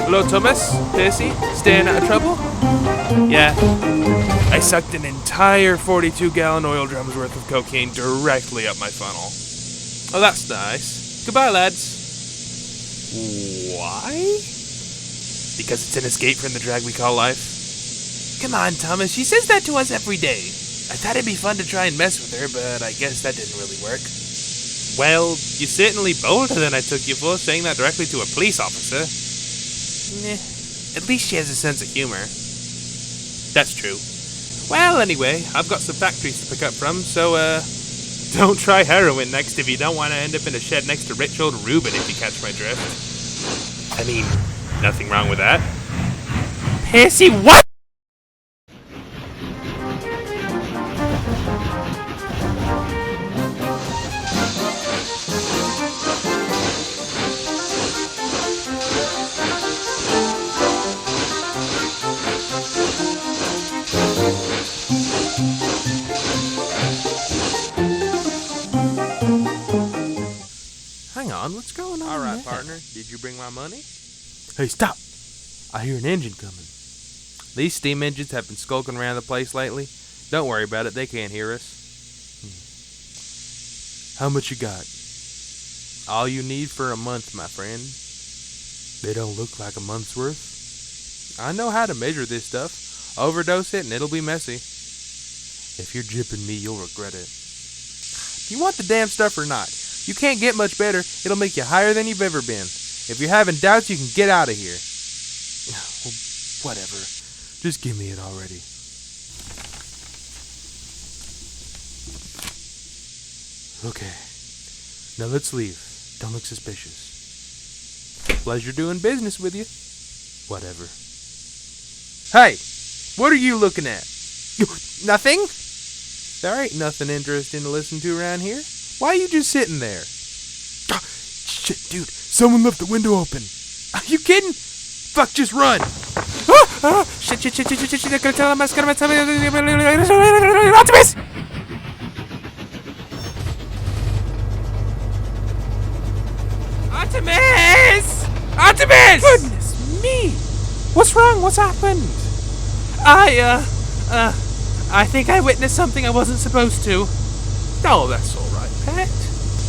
Hello, Thomas? Percy? Staying out of trouble? Yeah. I sucked an entire 42-gallon oil drum's worth of cocaine directly up my funnel. Oh, that's nice. Goodbye, lads. Why? Because it's an escape from the drag we call life. Come on, Thomas. She says that to us every day. I thought it'd be fun to try and mess with her, but I guess that didn't really work. Well, you're certainly bolder than I took you for, saying that directly to a police officer. At least she has a sense of humor. That's true. Well, anyway, I've got some factories to pick up from, so, don't try heroin next if you don't want to end up in a shed next to rich old Reuben, if you catch my drift. I mean, nothing wrong with that. Percy, what?! Hang on, what's going on? Alright, partner, did you bring my money? Hey, stop! I hear an engine coming. These steam engines have been skulking around the place lately. Don't worry about it, they can't hear us. How much you got? All you need for a month, my friend. They don't look like a month's worth. I know how to measure this stuff. Overdose it and it'll be messy. If you're jipping me, you'll regret it. Do you want the damn stuff or not? You can't get much better. It'll make you higher than you've ever been. If you're having doubts, you can get out of here. Well, whatever. Just give me it already. Okay. Now let's leave. Don't look suspicious. Pleasure doing business with you. Whatever. Hey! What are you looking at? Nothing? There ain't nothing interesting to listen to around here. Why are you just sitting there? Oh, shit, dude. Someone left the window open. Are you kidding? Fuck, just run. Shit. I'm gonna tell him. Optimus! Optimus! Goodness me! What's wrong? What's happened? I think I witnessed something I wasn't supposed to. Oh, that's all right, pet.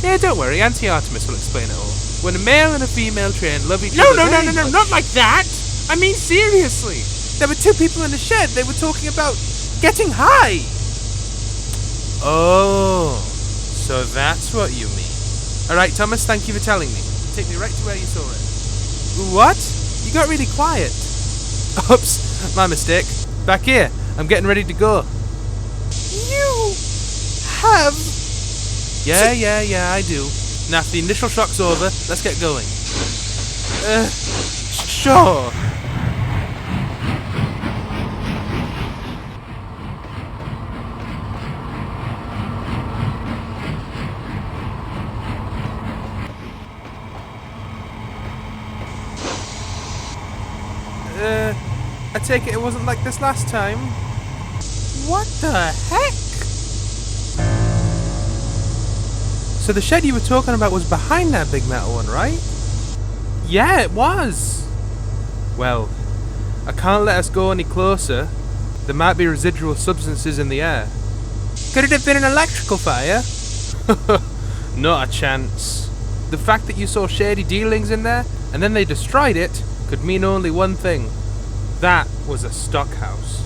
Yeah, don't worry. Auntie Artemis will explain it all. When a male and a female train love each other... No, not like that! I mean, seriously! There were two people in the shed. They were talking about getting high! Oh, so that's what you mean. Alright, Thomas, thank you for telling me. Take me right to where you saw it. What? You got really quiet. Oops, my mistake. Back here. I'm getting ready to go. You have... Yeah, I do. Now, if the initial shock's over, let's get going. Sure. I take it wasn't like this last time. What the heck? So the shed you were talking about was behind that big metal one, right? Yeah, it was. Well, I can't let us go any closer. There might be residual substances in the air. Could it have been an electrical fire? Not a chance. The fact that you saw shady dealings in there, and then they destroyed it, could mean only one thing. That was a stockhouse.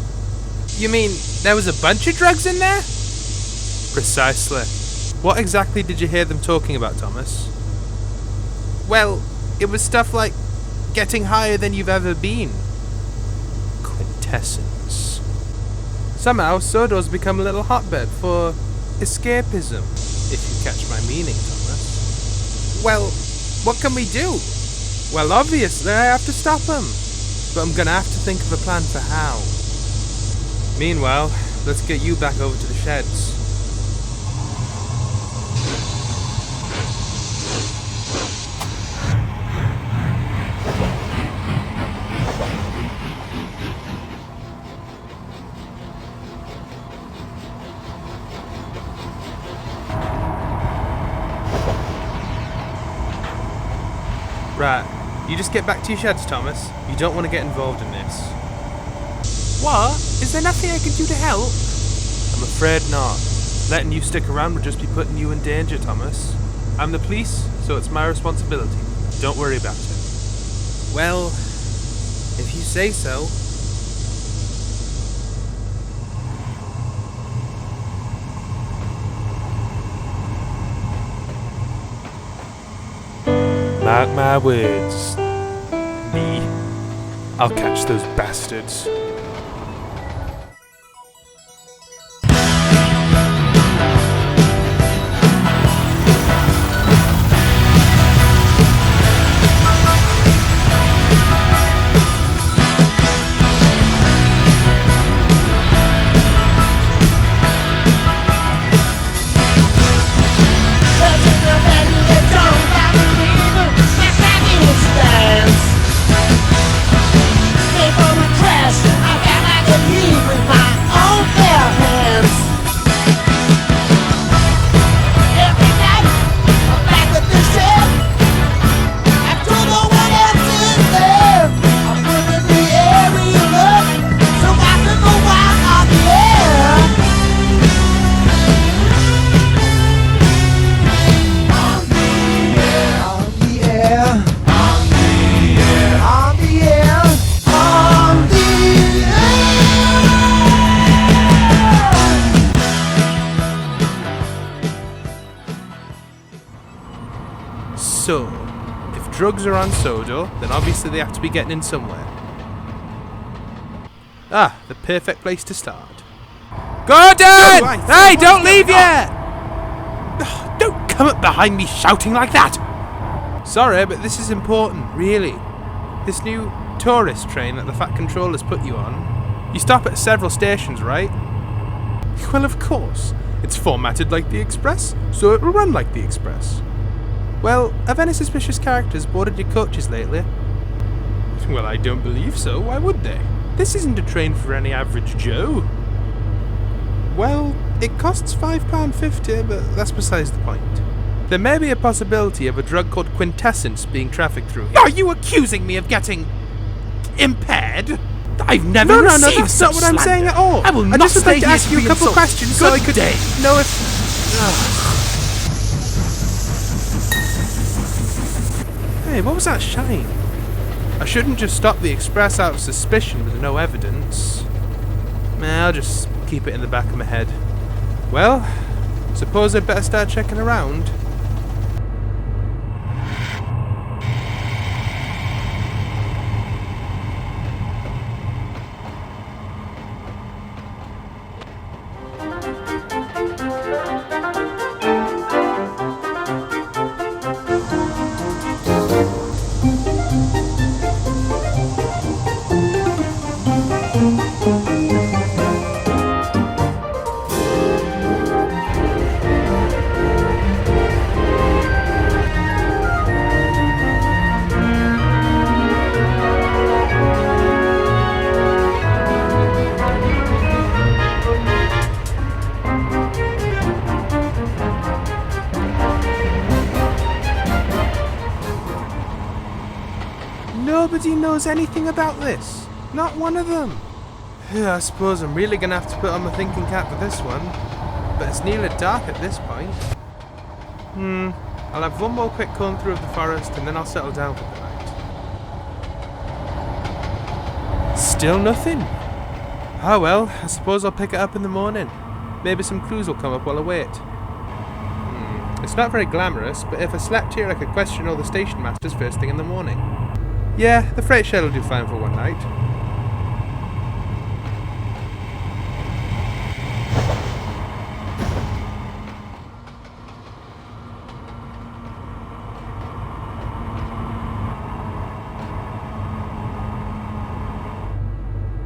You mean there was a bunch of drugs in there? Precisely. What exactly did you hear them talking about, Thomas? Well, it was stuff like getting higher than you've ever been. Quintessence. Somehow, Sodo's become a little hotbed for escapism, if you catch my meaning, Thomas. Well, what can we do? Well, obviously, I have to stop him. But I'm gonna have to think of a plan for how. Meanwhile, let's get you back over to the sheds. Right, you just get back to your sheds, Thomas. You don't want to get involved in this. What? Is there nothing I can do to help? I'm afraid not. Letting you stick around would just be putting you in danger, Thomas. I'm the police, so it's my responsibility. Don't worry about it. Well, if you say so. Mark my words. Me. I'll catch those bastards. So, if drugs are on Sodo, then obviously they have to be getting in somewhere. Ah, the perfect place to start. Gordon! Hey, don't leave yet! Don't come up behind me shouting like that! Sorry, but this is important, really. This new tourist train that the Fat Controller's put you on, you stop at several stations, right? Well, of course. It's formatted like the Express, so it will run like the Express. Well, have any suspicious characters boarded your coaches lately? Well, I don't believe so. Why would they? This isn't a train for any average Joe. Well, it costs £5.50, but that's besides the point. There may be a possibility of a drug called quintessence being trafficked through here. Are you accusing me of getting impaired? I've never No, received that's not what I'm slander. saying at all. I will not just would stay like to here ask to you a be couple of insulted. questions so I Good could day. know if... Hey, what was that shine? I shouldn't just stop the Express out of suspicion with no evidence. Nah, I'll just keep it in the back of my head. Well, suppose I'd better start checking around. Nobody knows anything about this. Not one of them. I suppose I'm really gonna have to put on my thinking cap for this one. But it's nearly dark at this point. I'll have one more quick comb through of the forest and then I'll settle down for the night. Still nothing. Oh well, I suppose I'll pick it up in the morning. Maybe some clues will come up while I wait. It's not very glamorous, but if I slept here I could question all the station masters first thing in the morning. Yeah, the freight shed will do fine for one night.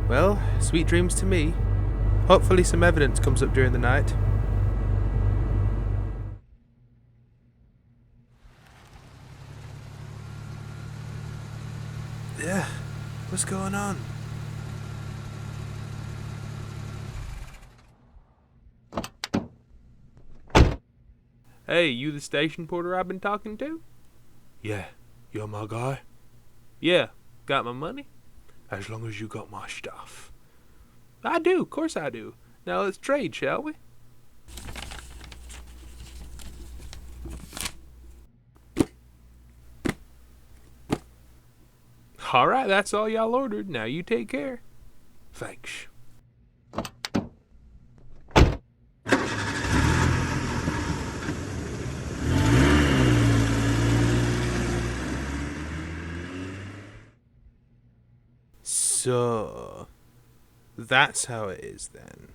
Well, sweet dreams to me. Hopefully some evidence comes up during the night. Yeah, what's going on? Hey, you the station porter I've been talking to? Yeah, You're my guy? Yeah. Got my money? As long as you got my stuff. I do, of course I do. Now let's trade, shall we? Alright, that's all y'all ordered. Now you take care. Thanks. So, that's how it is then.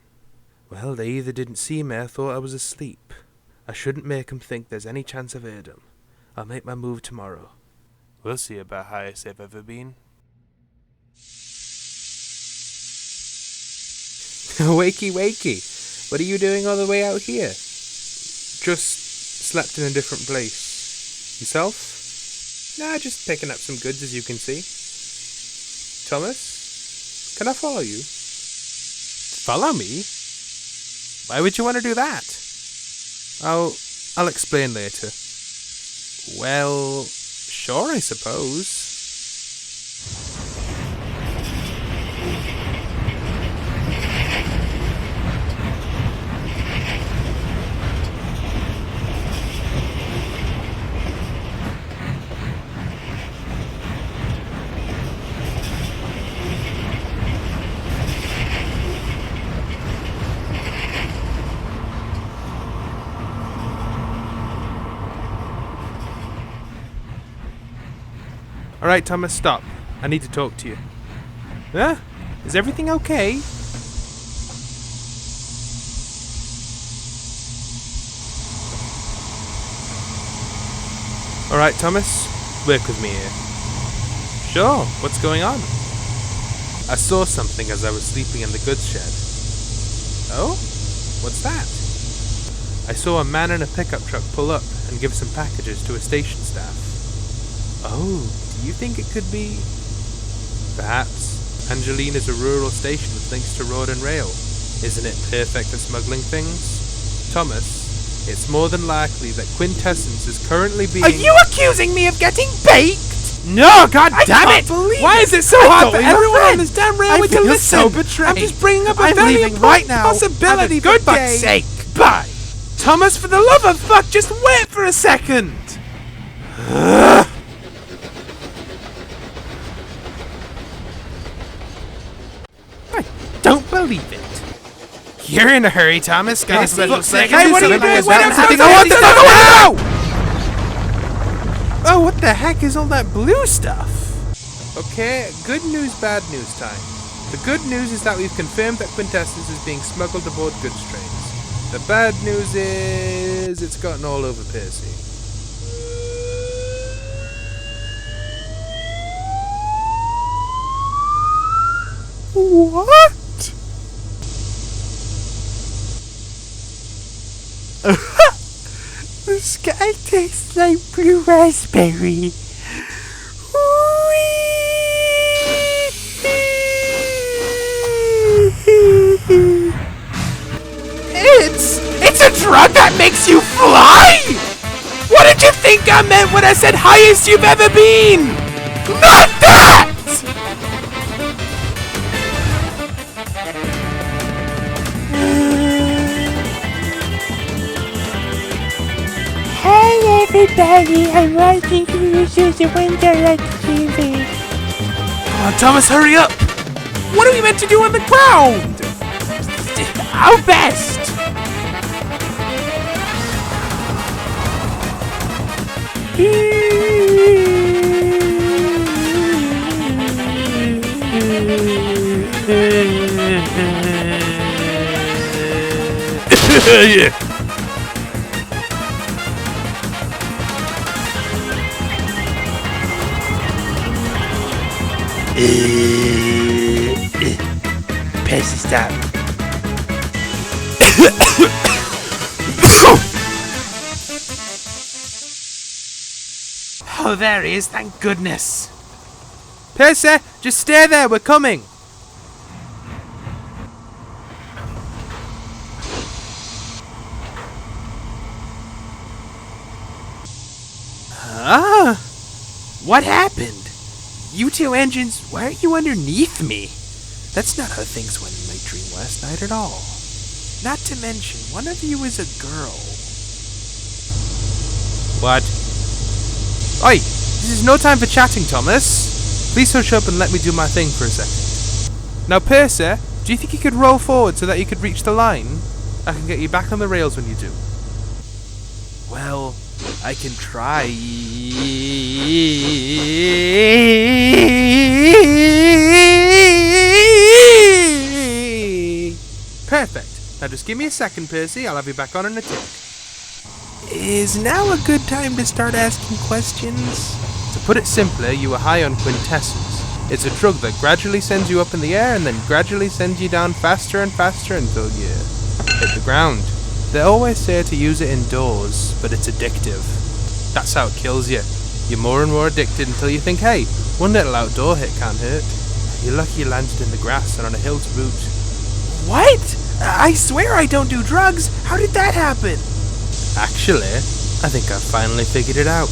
Well, they either didn't see me or thought I was asleep. I shouldn't make 'em think there's any chance I've heard 'em. I'll make my move tomorrow. We'll see about highest I've ever been. Wakey, wakey. What are you doing all the way out here? Just slept in a different place. Yourself? Nah, just picking up some goods, as you can see. Thomas? Can I follow you? Follow me? Why would you want to do that? I'll explain later. Well, sure, I suppose. Alright, Thomas, stop. I need to talk to you. Huh? Is everything okay? Alright, Thomas, work with me here. Sure, what's going on? I saw something as I was sleeping in the goods shed. Oh? What's that? I saw a man in a pickup truck pull up and give some packages to a station staff. Oh, do you think it could be? Perhaps. Angelina's a rural station with links to road and rail. Isn't it perfect for smuggling things? Thomas, it's more than likely that Quintessence is currently being... Are you accusing me of getting baked? No, god damn it! Why is it so hard for everyone on this damn railway to listen? So betrayed. I'm just bringing up a I'm very leaving important right now. possibility. Have a For fuck's sake! Bye! Thomas, for the love of fuck, just wait for a second! Don't believe it. You're in a hurry, Thomas. Got a special second. Hey, what are you doing? What the fuck? Oh, what the heck is all that blue stuff? Okay, good news, bad news time. The good news is that we've confirmed that Quintessence is being smuggled aboard goods trains. The bad news is it's gotten all over Percy. What? The sky tastes like blue raspberry. It's a drug that makes you fly? What did you think I meant when I said highest you've ever been? Not that! Hi everybody, I'm watching you through the window like TV. Come on, Thomas, hurry up! What are we meant to do on the ground? Our best! Yeah. Percy, stop. Oh, there he is, thank goodness. Percy, just stay there, we're coming. What happened? You two engines, why aren't you underneath me? That's not how things went in my dream last night at all. Not to mention, one of you is a girl. What? Oi! This is no time for chatting, Thomas. Please hush up and let me do my thing for a second. Now, Percy, do you think you could roll forward so that you could reach the line? I can get you back on the rails when you do. Well, I can try. Perfect. Now just give me a second, Percy. I'll have you back on in a tick. Is now a good time to start asking questions? To put it simply, you are high on quintessence. It's a drug that gradually sends you up in the air and then gradually sends you down faster and faster until you hit the ground. They always say to use it indoors, but it's addictive. That's how it kills you. You're more and more addicted until you think, hey, one little outdoor hit can't hurt. You're lucky you landed in the grass and on a hill to boot. What? I swear I don't do drugs. How did that happen? Actually, I think I've finally figured it out.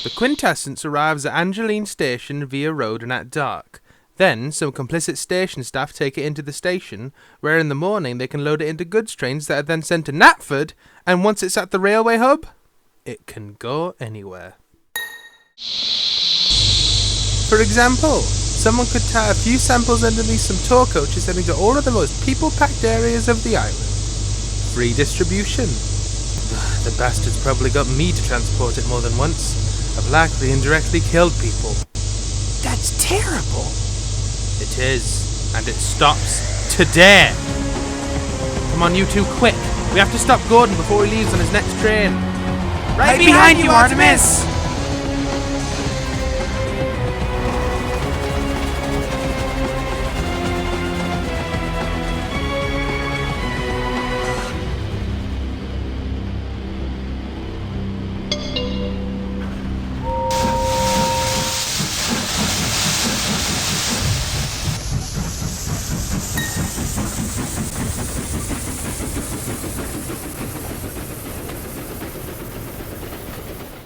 The quintessence arrives at Angeline Station via road and at dark. Then, some complicit station staff take it into the station, where in the morning they can load it into goods trains that are then sent to Knapford, and once it's at the railway hub, it can go anywhere. For example, someone could tie a few samples underneath some tour coaches heading to all of the most people-packed areas of the island. Free distribution. The bastard's probably got me to transport it more than once. I've likely indirectly killed people. That's terrible. It is, and it stops today. Come on, you two, quick. We have to stop Gordon before he leaves on his next train. Right behind you, Artemis!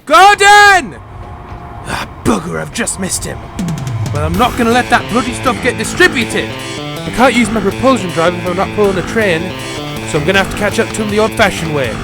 Gordon! Ah, bugger, I've just missed him. Well, I'm not going to let that bloody stuff get distributed. I can't use my propulsion drive if I'm not pulling a train, so I'm going to have to catch up to him the old-fashioned way.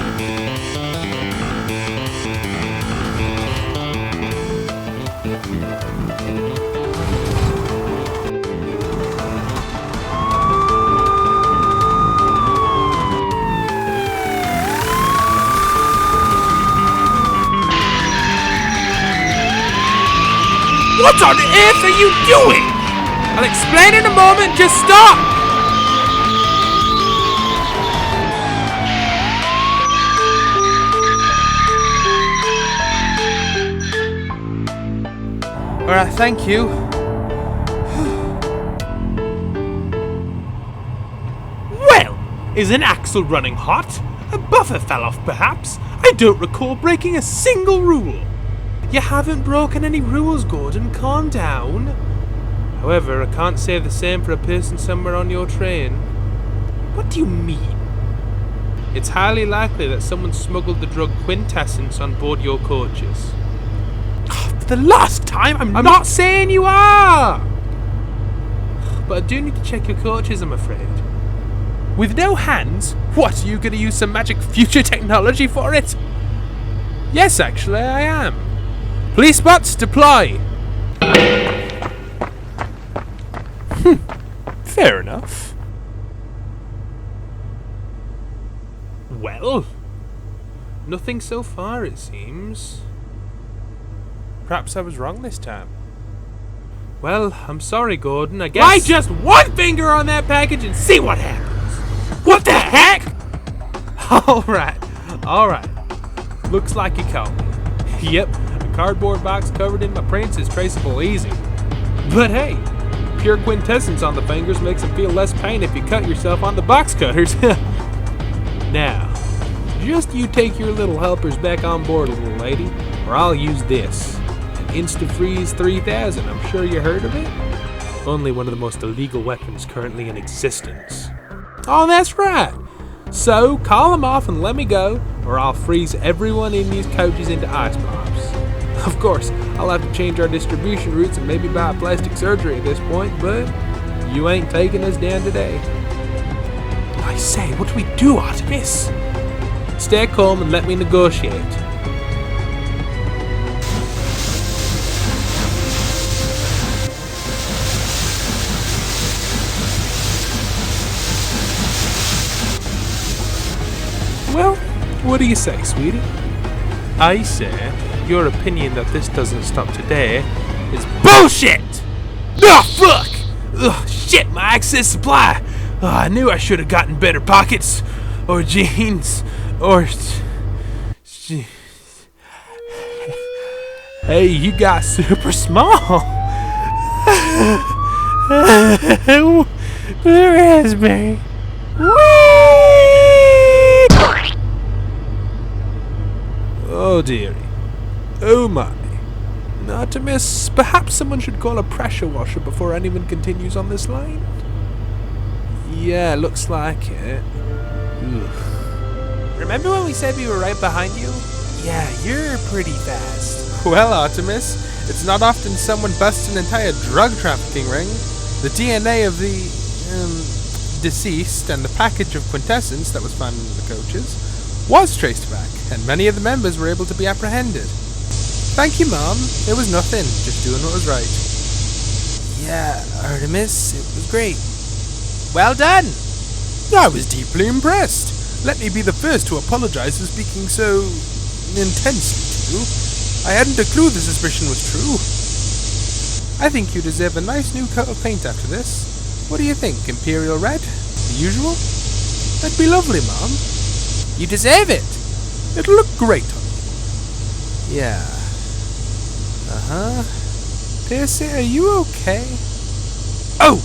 What on earth are you doing? I'll explain in a moment, just stop! Alright, thank you. Well, is an axle running hot? A buffer fell off, perhaps? I don't recall breaking a single rule. You haven't broken any rules, Gordon. Calm down. However, I can't say the same for a person somewhere on your train. What do you mean? It's highly likely that someone smuggled the drug quintessence on board your coaches. For the last time, I'm not saying you are! But I do need to check your coaches, I'm afraid. With no hands? What, are you going to use some magic future technology for it? Yes, actually, I am. Police bots, deploy! Fair enough. Well? Nothing so far, it seems. Perhaps I was wrong this time. Well, I'm sorry, Gordon, I guess... Try just one finger on that package and see what happens! What the heck?! Alright. Looks like you caught me. Yep, a cardboard box covered in my prints is traceable easy. But hey, pure quintessence on the fingers makes them feel less pain if you cut yourself on the box cutters. Now, just you take your little helpers back on board, little lady, or I'll use this. An Insta-Freeze 3000, I'm sure you heard of it? Only one of the most illegal weapons currently in existence. Oh, that's right. So, call them off and let me go, or I'll freeze everyone in these coaches into ice pops. Of course, I'll have to change our distribution routes and maybe buy plastic surgery at this point, but you ain't taking us down today. I say, what do we do, Artemis? Stay calm and let me negotiate. Well, what do you say, sweetie? I say, your opinion that this doesn't stop today is bullshit! Ah, fuck! Ugh, shit, my access supply! I knew I should have gotten better pockets, or jeans, or... Hey, you got super small! Blue raspberry. Whee! Oh dearie. Oh my. Not to miss, perhaps someone should call a pressure washer before anyone continues on this line? Yeah, looks like it. Ugh. Remember when we said we were right behind you? Yeah, you're pretty fast. Well, Artemis, it's not often someone busts an entire drug trafficking ring. The DNA of the, deceased and the package of quintessence that was found in the coaches was traced back, and many of the members were able to be apprehended. Thank you, Mom. It was nothing, just doing what was right. Yeah, Artemis, it was great. Well done! I was deeply impressed. Let me be the first to apologize for speaking so intensely to you. I hadn't a clue the suspicion was true. I think you deserve a nice new coat of paint after this. What do you think, Imperial Red? The usual? That'd be lovely, Mom. You deserve it! It'll look great on you. Yeah. Uh-huh. Percy, are you okay? Oh!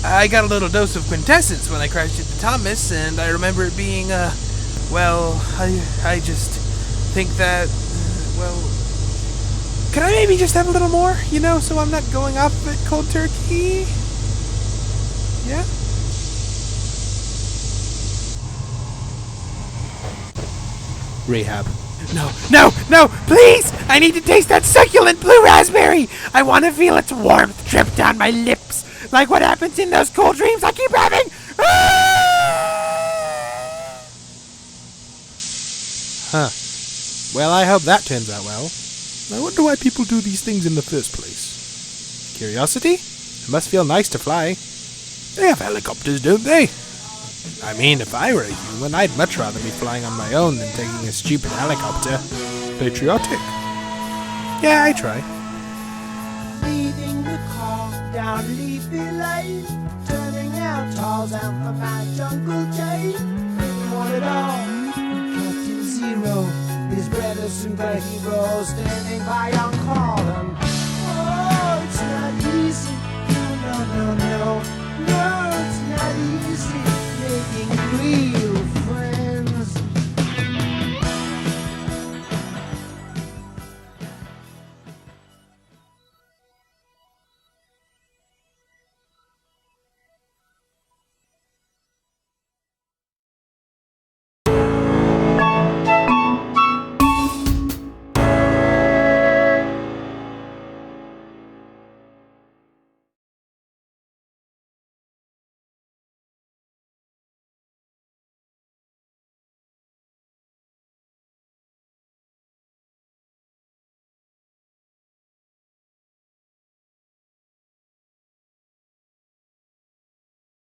I got a little dose of quintessence when I crashed into Thomas, and I remember it being, I just think that, could I maybe just have a little more, so I'm not going off a bit cold turkey? Yeah? Rehab. No, please! I need to taste that succulent blue raspberry! I want to feel its warmth drip down my lips, like what happens in those cool dreams I keep having! Huh. Well, I hope that turns out well. I wonder why people do these things in the first place. Curiosity? It must feel nice to fly. They have helicopters, don't they? I mean, if I were a human, I'd much rather be flying on my own than taking a stupid helicopter. Patriotic. Yeah, I try. Leading the car down leafy lane, turning out Tarzan from my jungle jail. Didn't want it all. Captain Zero, his brother superhero, standing by on call.